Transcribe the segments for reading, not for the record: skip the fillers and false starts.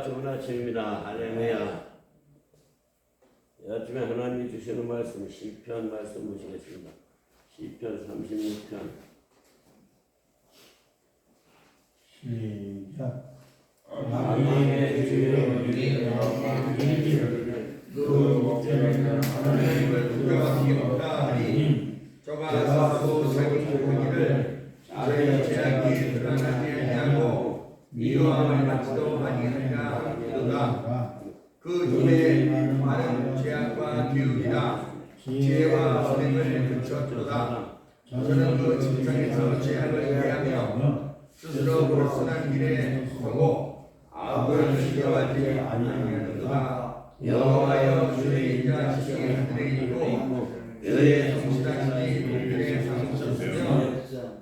할렐루야. 좋은 아침입니다. 할렐루야. 이 아침에 하나님이 주시는 말씀 시편 말씀 보시겠습니다. 시편 36편 시작. 만왕의 주여 그 목전에는 하나님을 두려워하기 없다 하니 저가 스스로 자기 공의를 자기 죄악이 드러나지 아니하고 미워함을 받지도 아니하리라 하도다. 그 중에 많은 죄악과 기울이라 지혜와 선행을 그쳤도다. 저는 그 직장에서 죄악을 피하며 스스로 불순한 길에 서고 악을 시켜하지 아니하는도다. 여호와여 주의 인자하심이 하늘에 있고 그의 성실하심이 동편에 삼으셨으며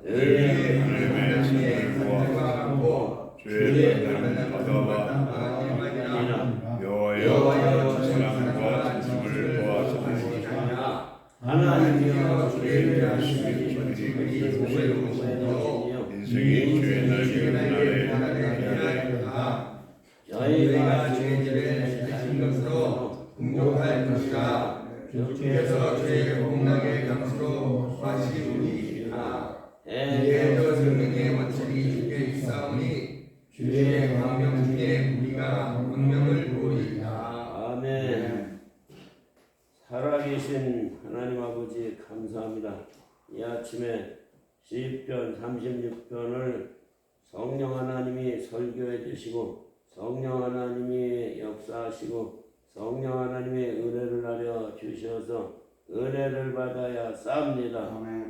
그의 하나님의 권세가 많고 주의 가난한 바다와 땅과 일만이라. 여호와여 사랑과 진심을 보아주시니라. 하나님이여 주의 인자하심이 전지의 몸을 오시며 인생이 주의 날개 날에 하나님이라. 저희가 죄질에 지신 것으로 공격할 것이라. 주께서 죄의 공락의 강수로 마시우리이다. 이에도 생명의 원천이 주께 있사오니 주의 광명 중에 우리가 광명을 보리이다. 아멘. 살아계신 하나님 아버지 감사합니다. 이 아침에 시편 36편을 성령 하나님이 설교해 주시고 성령 하나님이 역사하시고 성령 하나님의 은혜를 하려 주셔서 은혜를 받아야 쌉니다.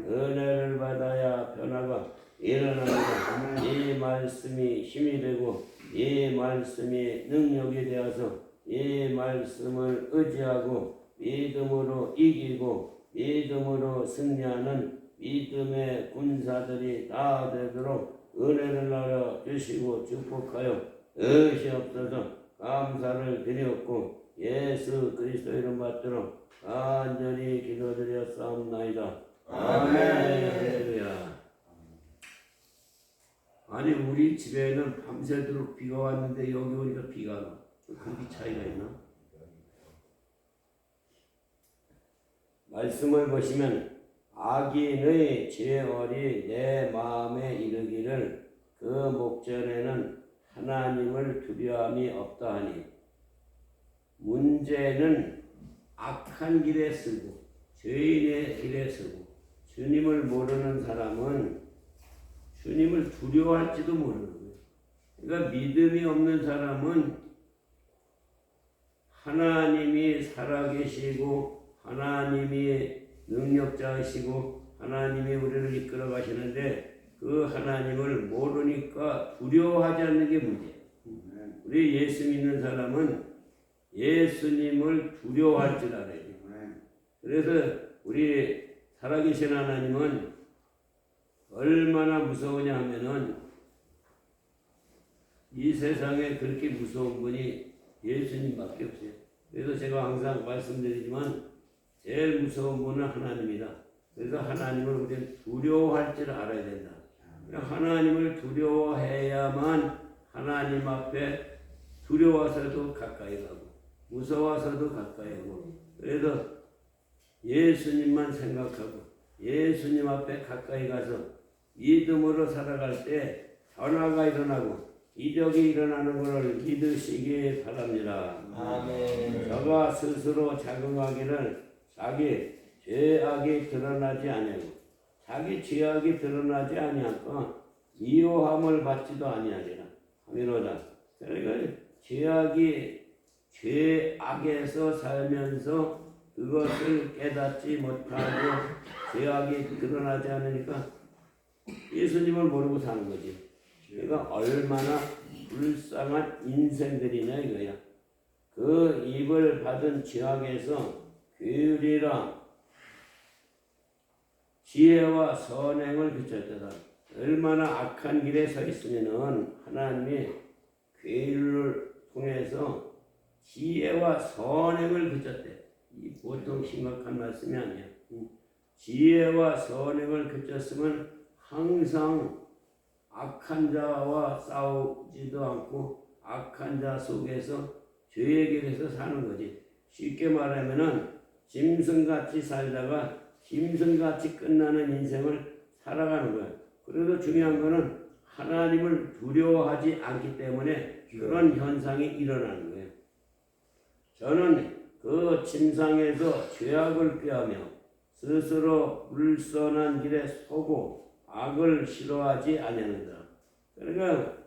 은혜를 받아야 변화가 일어납니다. 이 말씀이 힘이 되고 이 말씀이 능력이 되어서 이 말씀을 의지하고 믿음으로 이기고 믿음으로 승리하는 믿음의 군사들이 다 되도록 은혜를 하려 주시고 축복하여 의시옵소서. 감사를 드렸고 예수 그리스도 이름 받도록 간절히 기도드렸사옵나이다. 아멘. 할렐루야. 아니 우리 집에는 밤새도록 비가 왔는데 여기 오니까 비가 나. 그렇게 차이가 있나? 말씀을 보시면 악인의 죄월이 내 마음에 이르기를 그 목전에는 하나님을 두려움이 없다 하니 문제는 악한 길에 쓰고 죄인의 길에 쓰고 주님을 모르는 사람은 주님을 두려워할지도 모르는 거예요. 그러니까 믿음이 없는 사람은 하나님이 살아계시고 하나님이 능력자이시고 하나님이 우리를 이끌어 가시는데 그 하나님을 모르니까 두려워하지 않는 게 문제예요. 우리 예수 믿는 사람은 예수님을 두려워할 줄 알아야 돼요. 그래서 우리 살아계신 하나님은 얼마나 무서우냐 하면은 이 세상에 그렇게 무서운 분이 예수님밖에 없어요. 그래서 제가 항상 말씀드리지만 제일 무서운 분은 하나님이다. 그래서 하나님을 우리는 두려워할 줄 알아야 된다. 하나님을 두려워해야만 하나님 앞에 두려워서도 가까이 가고 무서워서도 가까이 가고 그래서 예수님만 생각하고 예수님 앞에 가까이 가서 믿음으로 살아갈 때 변화가 일어나고 이적이 일어나는 것을 믿으시기 바랍니다. 아멘. 저가 스스로 자긍하기를 자기 죄악이 드러나지 아니하고 자기 죄악이 드러나지 아니하고 미워함을 받지도 아니하리라 하미로다. 그러니까 죄악에서 살면서 그것을 깨닫지 못하고 죄악이 드러나지 않으니까 예수님을 모르고 사는 거지. 그러니까 얼마나 불쌍한 인생들이냐 이거야. 그 입을 받은 죄악에서 규율이라 지혜와 선행을 그쳤다. 얼마나 악한 길에 서 있으면은 하나님이 규율을 통해서 지혜와 선행을 그쳤대. 이 보통 심각한 말씀이 아니야. 지혜와 선행을 그쳤으면 항상 악한 자와 싸우지도 않고 악한 자 속에서 죄의 길에서 사는 거지. 쉽게 말하면은 짐승같이 살다가 짐승같이 끝나는 인생을 살아가는 거야. 그래도 중요한 거는 하나님을 두려워하지 않기 때문에 그런 현상이 일어나는 거예요. 저는 그 침상에서 죄악을 꾀하며 스스로 불선한 길에 서고 악을 싫어하지 아니하는다. 그러니까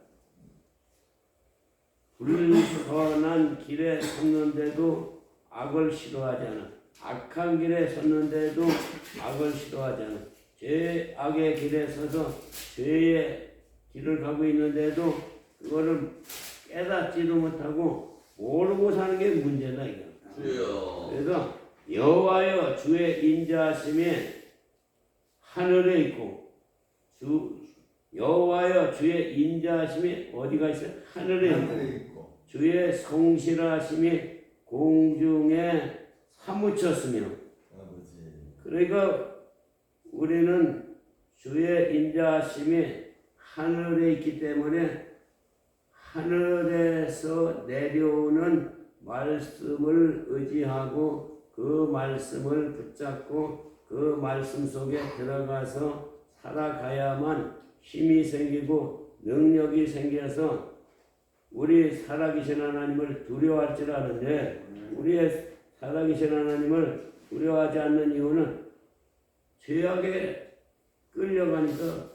불선한 길에 섰는데도 악을 싫어하지 않아. 악한 길에 섰는데도 악을 싫어하지 않아. 죄악의 길에 서서 죄의 길을 가고 있는데도 그거를 깨닫지도 못하고 모르고 사는 게 문제다 이거. 그래서 여호와여 주의 인자하심이 하늘에 있고 여호와여 주의 인자하심이 어디가 있어요? 하늘에 있고 주의 성실하심이 공중에 사무쳤으며. 그러니까 우리는 주의 인자하심이 하늘에 있기 때문에 하늘에서 내려오는 말씀을 의지하고 그 말씀을 붙잡고 그 말씀 속에 들어가서 살아가야만 힘이 생기고 능력이 생겨서 우리 살아계신 하나님을 두려워할 줄 아는데, 우리의 살아계신 하나님을 두려워하지 않는 이유는 죄악에 끌려가니까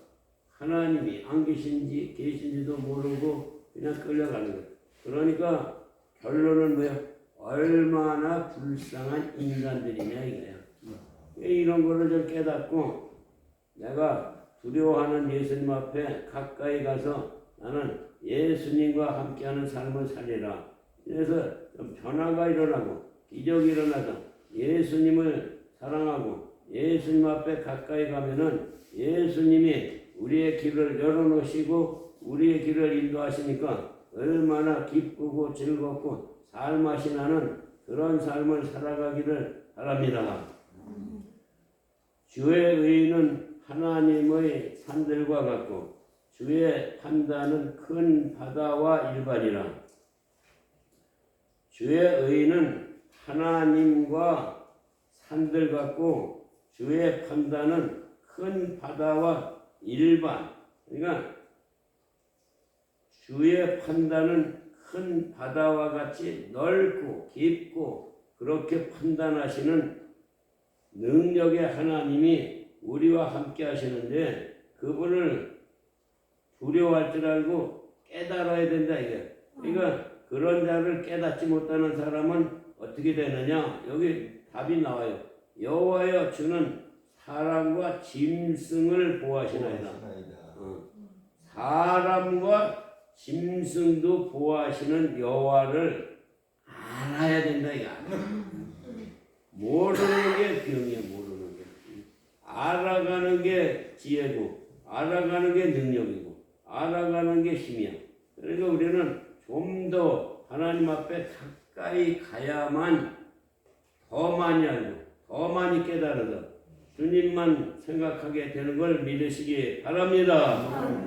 하나님이 안 계신지 계신지도 모르고 그냥 끌려가는 거예요. 그러니까 결론은 뭐야? 얼마나 불쌍한 인간들이냐 이거야. 이런 거를 좀 깨닫고 내가 두려워하는 예수님 앞에 가까이 가서 나는 예수님과 함께하는 삶을 살리라. 그래서 좀 변화가 일어나고 기적이 일어나서 예수님을 사랑하고 예수님 앞에 가까이 가면은 예수님이 우리의 길을 열어놓으시고 우리의 길을 인도하시니까 얼마나 기쁘고 즐겁고 살맛이 나는 그런 삶을 살아가기를 바랍니다. 주의 의는 하나님의 산들과 같고 주의 판단은 큰 바다와 일반이라. 주의 의는 하나님과 산들 같고 주의 판단은 큰 바다와 일반. 그러니까 주의 판단은 큰 바다와 같이 넓고 깊고 그렇게 판단하시는 능력의 하나님이 우리와 함께 하시는데 그분을 두려워할 줄 알고 깨달아야 된다 이게. 그러니까 그런 자를 깨닫지 못하는 사람은 어떻게 되느냐? 여기 답이 나와요. 여호와여 주는 사람과 짐승을 보호하시나이다. 사람과 짐승도 보호하시는 여호와를 알아야 된다 이거. 모르는 게 병이야. 모르는 게. 알아가는 게 지혜고 알아가는 게 능력이고 알아가는 게 힘이야. 그러니까 우리는 좀 더 하나님 앞에 가까이 가야만 더 많이 알고 더 많이 깨달아서 주님만 생각하게 되는 걸 믿으시기 바랍니다.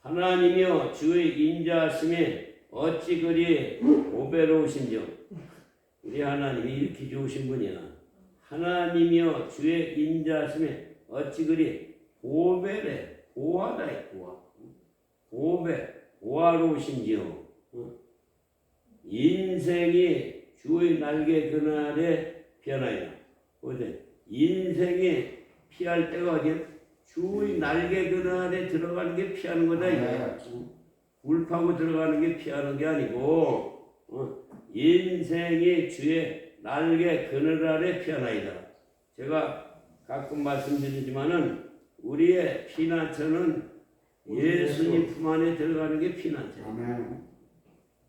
하나님이여 주의 인자하심이 어찌 그리 보배로우신지요. 우리 하나님이 이렇게 좋으신 분이야. 하나님이여 주의 인자하심이 어찌 그리 보배래. 보하다 보하. 보배. 보화로우신지요. 인생이 주의 날개 그날에 피하나이다. 보세요. 인생이 피할 때가 어디야? 주의 날개 그날에 들어가는 게 피하는 거다 이거야. 물 파고 들어가는 게 피하는 게 아니고 인생이 주의 날개 그늘 아래 피하나이다. 제가 가끔 말씀드리지만은 우리의 피난처는 예수님 품 안에 들어가는 게 피난처예요.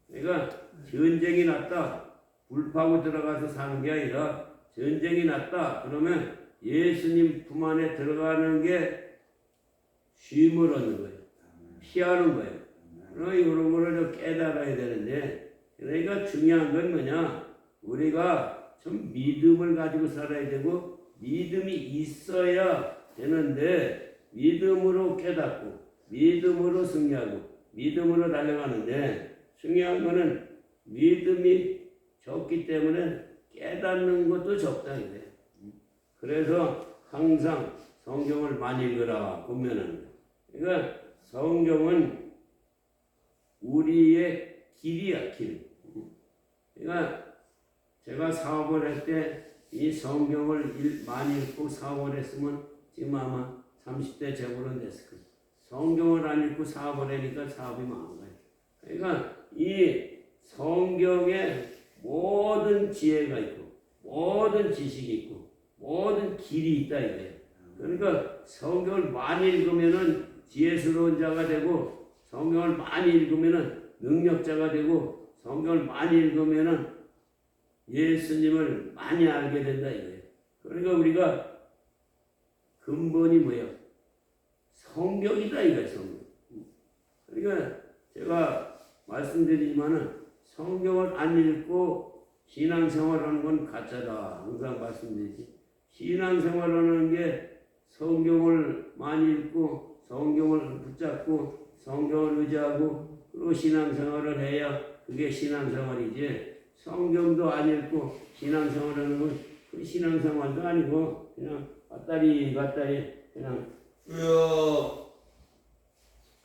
그러니까 전쟁이 났다. 불 파고 들어가서 사는 게 아니라 전쟁이 났다. 그러면 예수님 품 안에 들어가는 게 쉼을 얻는 거예요. 피하는 거예요. 그러니까 이런 거를 깨달아야 되는데, 그러니까 중요한 건 뭐냐? 우리가 좀 믿음을 가지고 살아야 되고 믿음이 있어야 되는데 믿음으로 깨닫고 믿음으로 승리하고 믿음으로 달려가는데 중요한 거는 믿음이 적기 때문에 깨닫는 것도 적다 이거예요. 그래서 항상 성경을 많이 읽으라 보면은 그러니까 성경은 우리의 길이야 길. 그러니까 제가 사업을 할 때 이 성경을 많이 읽고 사업을 했으면 지금 아마 30대 재벌은 됐을 거예요. 성경을 안 읽고 사업을 하니까 사업이 망한 거예요. 그러니까 이 성경에 모든 지혜가 있고 모든 지식이 있고 모든 길이 있다 이거예요. 그러니까 성경을 많이 읽으면은 지혜스러운 자가 되고 성경을 많이 읽으면은 능력자가 되고 성경을 많이 읽으면은 예수님을 많이 알게 된다 이거예요. 그러니까 우리가 근본이 뭐예요? 성경이다 이거예요. 성경. 그러니까 제가 말씀드리지만은 성경을 안 읽고 신앙생활하는 건 가짜다. 항상 말씀드리지. 신앙생활하는 게 성경을 많이 읽고 성경을 붙잡고 성경을 의지하고 그리고 신앙생활을 해야 그게 신앙생활이지. 성경도 안 읽고 신앙생활하는 건 그 신앙생활도 아니고 그냥 왔다리 갔다리 그냥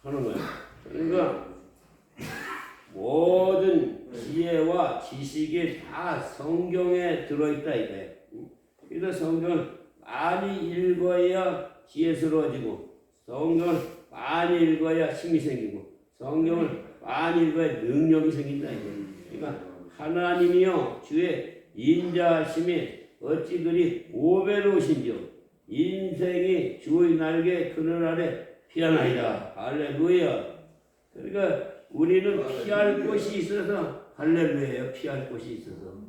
하는 거예요. 그러니까 모든 지혜와 지식이 다 성경에 들어있다 이거예요. 그래서 성경을 많이 읽어야 지혜스러워지고 성경을 많이 읽어야 힘이 생기고 성경을 많이 읽어야 능력이 생긴다 이거예요. 그러니까 하나님이여 주의 인자하심이 어찌 그리 오배로우신지요 인생이 주의 날개 그늘 아래 피하나이다. 할렐루야. 그러니까 우리는 피할 곳이 있어서 할렐루야예요. 피할 곳이 있어서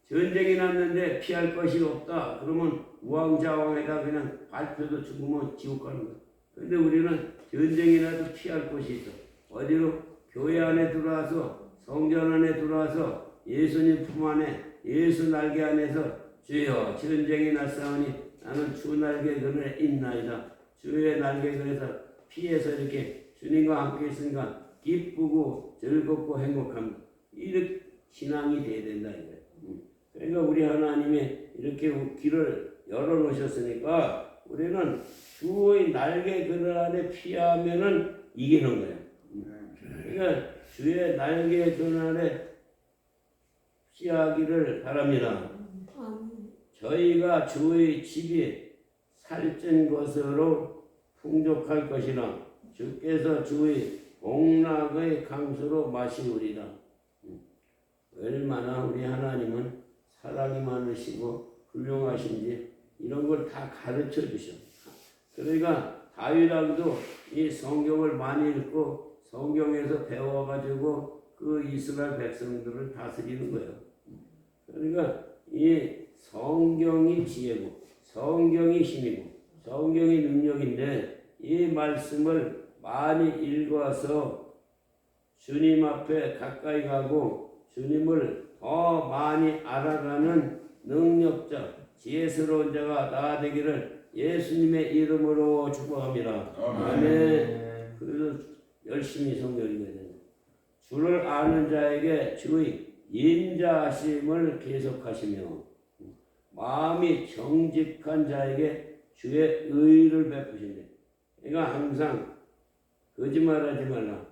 전쟁이 났는데 피할 것이 없다. 그러면 우왕좌왕에다 그냥 발표도 죽으면 지옥 가는 거야. 근데 우리는 전쟁이 나도 피할 곳이 있어. 어디로? 교회 안에 들어와서 성전 안에 들어와서 예수님 품 안에 예수 날개 안에서 주여 전쟁이 났사오니 나는 주 날개 그늘에 있나이다. 주의 날개 그늘에서 피해서 이렇게 주님과 함께 있으니까 기쁘고 즐겁고 행복합니다. 이렇게 신앙이 돼야 된다 이거예요. 그러니까 우리 하나님이 이렇게 길을 열어놓으셨으니까 우리는 주의 날개 그늘 안에 피하면은 이기는 거예요. 그러니까 주의 날개 그늘 안에 피하기를 바랍니다. 저희가 주의 집이 살찐 것으로 풍족할 것이나 주께서 주의 복락의 강수로 마시우리라. 얼마나 우리 하나님은 사랑이 많으시고 훌륭하신지 이런 걸 다 가르쳐 주셔. 그러니까 다윗왕도 이 성경을 많이 읽고 성경에서 배워가지고 그 이스라엘 백성들을 다스리는 거예요. 그러니까 이 성경이 지혜고 성경이 힘이고 성경이 능력인데 이 말씀을 많이 읽어서 주님 앞에 가까이 가고 주님을 더 많이 알아가는 능력자, 지혜스러운 자가 나 되기를 예수님의 이름으로 축복합니다. 아멘. 그래서 열심히 성경 읽어야 돼요. 주를 아는 자에게 주의 인자하심을 계속하시며 마음이 정직한 자에게 주의 의를 베푸신대. 그러니까 항상 거짓말하지 말라,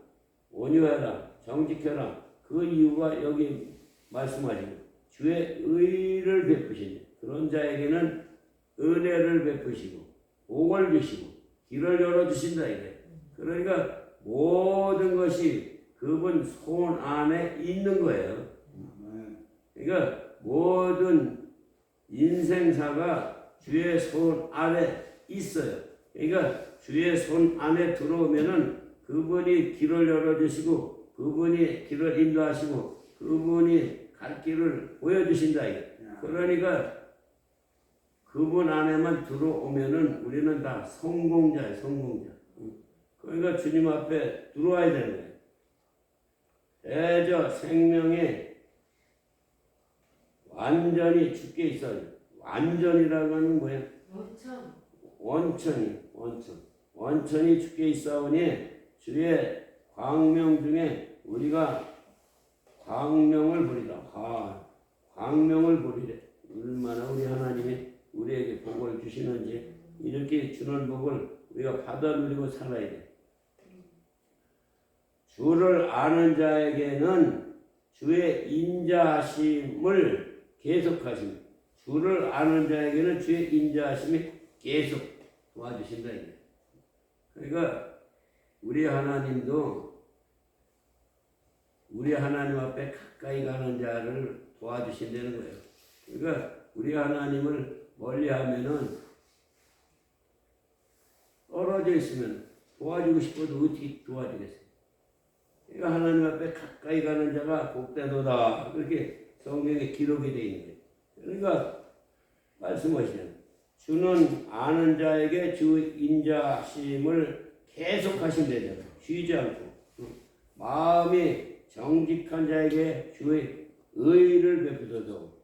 온유하라, 정직해라. 그 이유가 여기 말씀하시고 주의 의를 베푸신대. 그런 자에게는 은혜를 베푸시고 복을 주시고 길을 열어주신다 이래. 그러니까 모든 것이 그분 손 안에 있는 거예요. 그러니까 모든 인생사가 주의 손 아래 있어요. 그러니까 주의 손 안에 들어오면은 그분이 길을 열어주시고 그분이 길을 인도하시고 그분이 갈 길을 보여주신다. 그러니까 그분 안에만 들어오면은 우리는 다 성공자예요. 성공자. 그러니까 주님 앞에 들어와야 되는 거예요. 대저 생명에 완전히 죽게 있어요. 완전이라고 하는 뭐야? 원천이 원천. 원천이 주께 있사오니 주의 광명 중에 우리가 광명을 보리라. 광명을 보리래. 얼마나 우리 하나님이 우리에게 복을 주시는지 이렇게 주는 복을 우리가 받아 누리고 살아야 돼. 주를 아는 자에게는 주의 인자하심을 계속하심. 주를 아는 자에게는 주의 인자하심이 계속 도와주신다. 그러니까 우리 하나님도 우리 하나님 앞에 가까이 가는 자를 도와주신다는 거예요. 그러니까 우리 하나님을 멀리하면은 떨어져 있으면 도와주고 싶어도 어떻게 도와주겠어요? 그러니까 하나님 앞에 가까이 가는 자가 복되도다. 그렇게 성경에 기록이 되어 있는 거예요. 그러니까 말씀하시는 주는 아는 자에게 주 인자심을 계속 하신대잖아요. 쉬지 않고 마음이 정직한 자에게 주의 의를 베푸소서.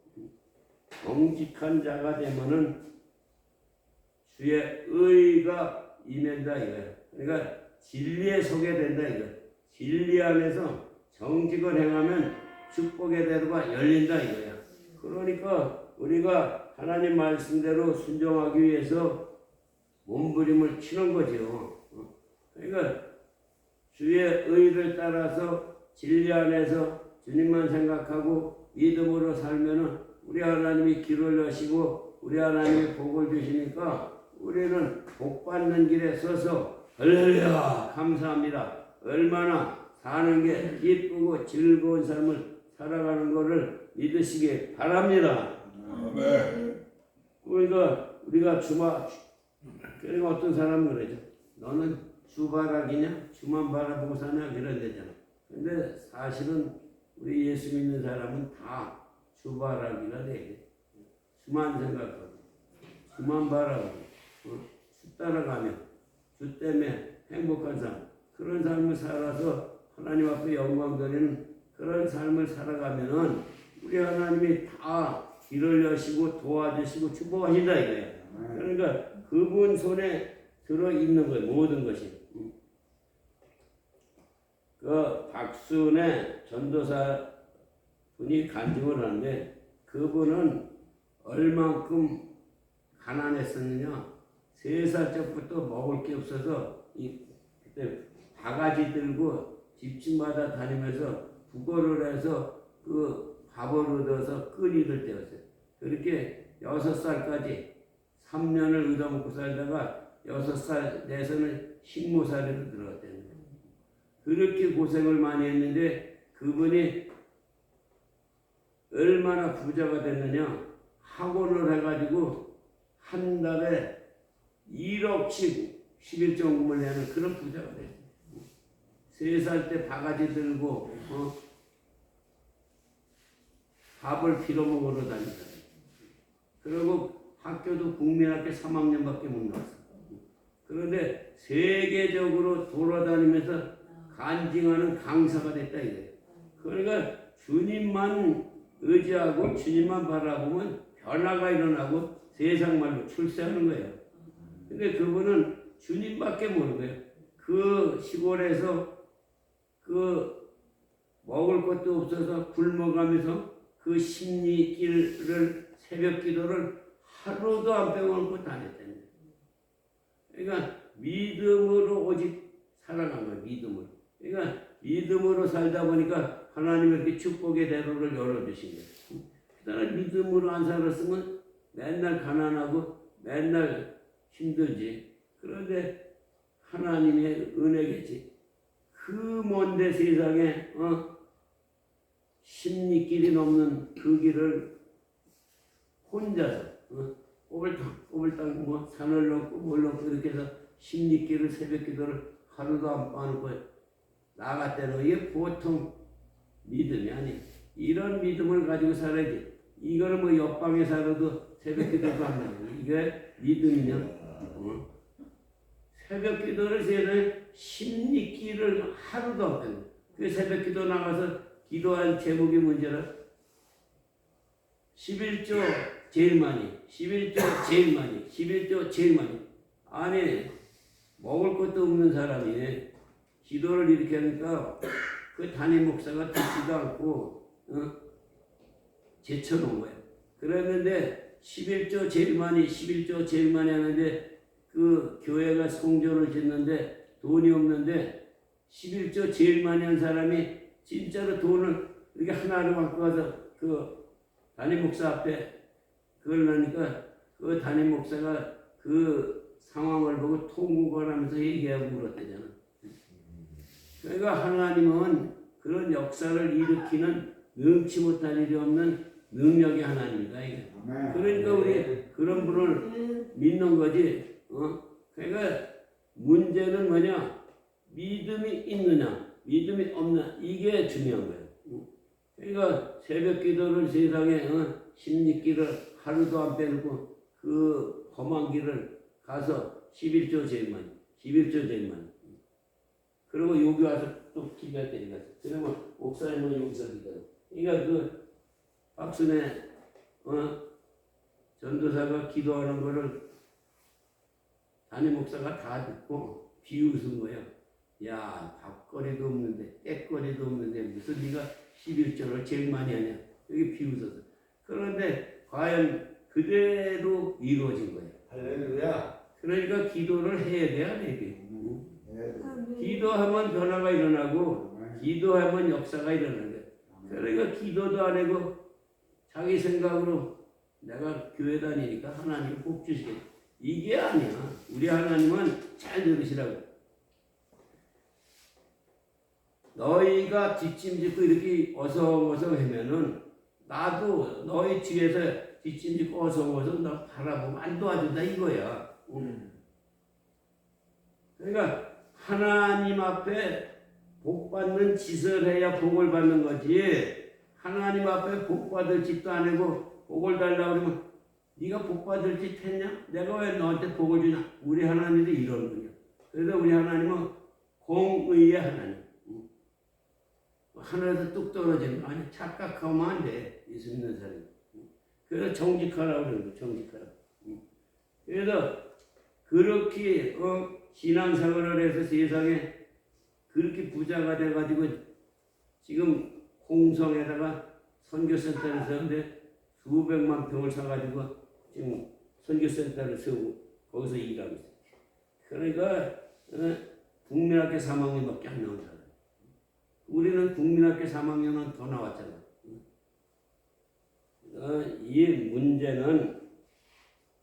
정직한 자가 되면은 주의 의가 임한다 이거예요. 그러니까 진리에 서게 된다 이거예요. 진리 안에서 정직을 행하면 축복의 대로가 열린다 이거야. 그러니까 우리가 하나님 말씀대로 순종하기 위해서 몸부림을 치는 거죠. 그러니까 주의 의를 따라서 진리 안에서 주님만 생각하고 믿음으로 살면은 우리 하나님이 길을 여시고 우리 하나님이 복을 주시니까 우리는 복 받는 길에 서서 할렐루야 감사합니다. 얼마나 사는 게 기쁘고 즐거운 삶을 살아가는 것을 믿으시기 바랍니다. 그러니까 우리가 그러니까 어떤 사람은 그러죠. 너는 주바라기냐? 주만 바라보고 사냐? 그런 데잖아. 근데 사실은 우리 예수 믿는 사람은 다 주바라기가 돼. 주만 생각하고 주만 바라보고 주 따라가며 주 때문에 행복한 삶 그런 삶을 살아서 하나님 앞에 영광 돌리는 그런 삶을 살아가면은 우리 하나님이 다 길을 여시고 도와주시고 축복하신다 이거예요. 그러니까 그분 손에 들어 있는 거예요. 모든 것이. 그 박순의 전도사 분이 간증을 하는데 그분은 얼만큼 가난했었느냐. 3살 때부터 먹을 게 없어서 그때 바가지 들고 집집마다 다니면서 구걸을 해서 그 밥을 얻어서 끓이를 때였어요. 그렇게 6살까지 3년을 얻어먹고 살다가 6살 내서는 식모살이로 들어갔다는 거예요. 그렇게 고생을 많이 했는데 그분이 얼마나 부자가 됐느냐. 학원을 해가지고 한 달에 1억씩 11정금을 내는 그런 부자가 됐어요. 3살 때 바가지 들고 밥을 빌어먹으러 다니다. 그리고 학교도 국민학교 3학년밖에 못 나왔어. 그런데 세계적으로 돌아다니면서 간증하는 강사가 됐다 이거예요. 그러니까 주님만 의지하고 주님만 바라보면 변화가 일어나고 세상 말로 출세하는 거예요. 근데 그분은 주님밖에 모르는 거예요. 그 시골에서 그 먹을 것도 없어서 굶어가면서 그 십리길을 새벽 기도를 하루도 안 빼먹고 다녔다는 거예요. 그러니까 믿음으로 오직 살아간 거예요. 믿음으로. 그러니까 믿음으로 살다 보니까 하나님의 이렇게 축복의 대로를 열어주신 거예요. 그다음에 믿음으로 안 살았으면 맨날 가난하고 맨날 힘들지. 그런데 하나님의 은혜겠지. 그 먼데 세상에 십리길이 넘는 그 길을 혼자서 꼬불땅 뭐 산을 넘고 뭘 넘고 이렇게 해서 십리길을 새벽 기도를 하루도 안 빠놓고 나갔다는 이게 보통 믿음이 아니에요. 이런 믿음을 가지고 살아야지. 이거는 뭐 옆방에 살아도 새벽 기도도 안 나요. 이게 믿음이냐? 새벽 기도를 세상에 십리길을 하루도 안 빼는. 그 새벽 기도 나가서 기도한 제목이 문제라. 11조 제일 많이, 11조 제일 많이, 11조 제일 많이. 아니 먹을 것도 없는 사람이 기도를 이렇게 하니까 그 담임 목사가 듣지도 않고 제쳐놓은 거예요. 그랬는데 11조 제일 많이 하는데 그 교회가 성전을 짓는데 돈이 없는데 11조 제일 많이 한 사람이 진짜로 돈을 이렇게 하나를 갖고 가서 그 담임 목사 앞에 그걸 하니까 그 담임 목사가 그 상황을 보고 통곡을 하면서 얘기하고 울었대잖아. 그러니까 하나님은 그런 역사를 일으키는 능치 못할 일이 없는 능력의 하나님이다 이게. 그러니까 우리 그런 분을 믿는 거지. 그러니까 문제는 뭐냐? 믿음이 있느냐, 믿음이 없느냐 이게 중요한 거예요. 그러니까 새벽 기도를 세상에 십리길을 하루도 안 빼놓고 그 험한 길을 가서 11조 제일 많이. 그리고 여기 와서 또 기가 때리갔어. 그러면 목사님은 여기서 기다려. 그러니까 그 박순애 전도사가 기도하는 거를 담임 목사가 다 듣고 비웃은 거예요. 야, 밥거리도 없는데 떼거리도 없는데 무슨 네가 11조를 제일 많이 하냐. 여기 비웃었어. 그런데 과연 그대로 이루어진 거예요. 할렐루야. 그러니까 기도를 해야 돼, 안 해야 돼? 기도하면 변화가 일어나고 기도하면 역사가 일어나는 거예요. 그러니까 기도도 안 하고 자기 생각으로 내가 교회 다니니까 하나님 꼭 주시겠다. 이게 아니야. 우리 하나님은 잘 들으시라고. 너희가 뒷짐짓고 이렇게 어성어성하면은 나도 너희 뒤에서 뒷짐짓고 어성어성 너 바라보면 안 도와준다 이거야. 그러니까 하나님 앞에 복 받는 짓을 해야 복을 받는 거지. 하나님 앞에 복 받을 짓도 안 하고 복을 달라고 그러면 네가 복 받을 짓 했냐? 내가 왜 너한테 복을 주냐? 우리 하나님도 이런 거냐. 그래서 우리 하나님은 공의의 하나님. 하늘에서 뚝 떨어지는 거 아니 착각하면 안 돼. 예수 믿는 사람이. 그래서 정직하라고 그러는 거. 정직하라고. 그래서 그렇게 신앙생활을 해서 세상에 그렇게 부자가 돼가지고 지금 홍성에다가 선교센터를 세우는데 수백만 평을 사가지고 지금 선교센터를 세우고 거기서 일하고 있어요. 그러니까 국민학교 3학년밖에 안 나온 사람. 우리는 국민학교 3학년은 더 나왔잖아. 이 문제는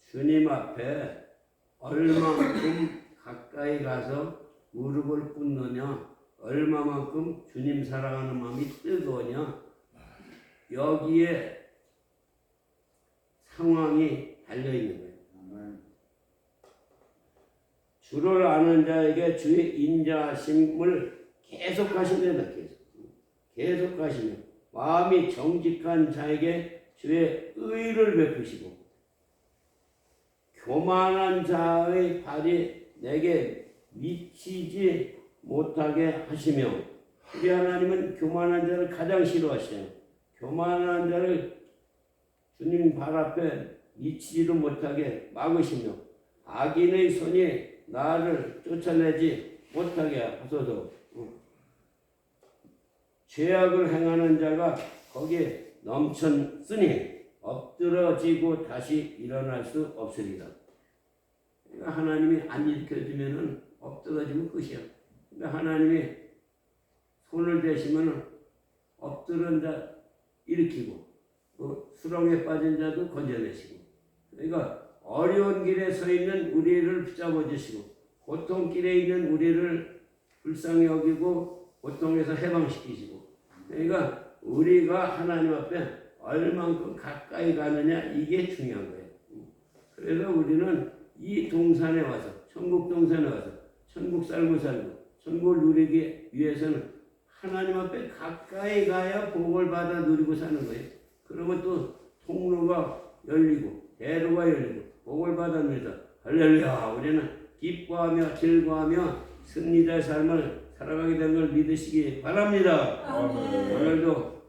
주님 앞에 얼마만큼 가까이 가서 무릎을 꿇느냐, 얼마만큼 주님 사랑하는 마음이 뜨거우냐, 여기에 상황이 달려있는 거예요. 주를 아는 자에게 주의 인자하심을 계속 하시면 계속 하시면 마음이 정직한 자에게 주의 의를 베푸시고 교만한 자의 발이 내게 미치지 못하게 하시며 우리 하나님은 교만한 자를 가장 싫어하시잖아요. 교만한 자를 주님 발 앞에 미치지도 못하게 막으시며 악인의 손이 나를 쫓아내지 못하게 하소서. 죄악을 행하는 자가 거기에 넘쳤으니 엎드러지고 다시 일어날 수 없으리라. 그러니까 하나님이 안 일으켜주면은 엎드러지면 끝이야. 그러니까 하나님이 손을 대시면은 엎드른 자 일으키고 수렁에 빠진 자도 건져내시고. 그러니까 어려운 길에 서 있는 우리를 붙잡아 주시고 고통길에 있는 우리를 불쌍히 여기고 고통에서 해방시키시고. 그러니까 우리가 하나님 앞에 얼만큼 가까이 가느냐 이게 중요한 거예요. 그래서 우리는 이 동산에 와서 천국 동산에 와서 천국 살고 천국을 누리기 위해서는 하나님 앞에 가까이 가야 복을 받아 누리고 사는 거예요. 그러면 또 통로가 열리고 대로가 열리고 복을 받아 누리다. 할렐루야. 우리는 기뻐하며 즐거워하며 승리자의 삶을 살아가게 되는 걸 믿으시기 바랍니다. 오늘도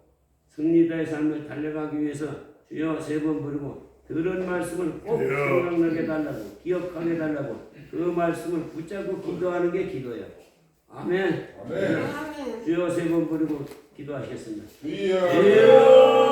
승리자의 삶을 달려가기 위해서 주여 세 번 부르고 들은 말씀을 꼭 생각나게 달라고 기억하게 달라고 그 말씀을 붙잡고 기도하는 게 기도예요. 아멘. 아멘. 주여 세 번 부르고 기도하시겠습니다. 주여.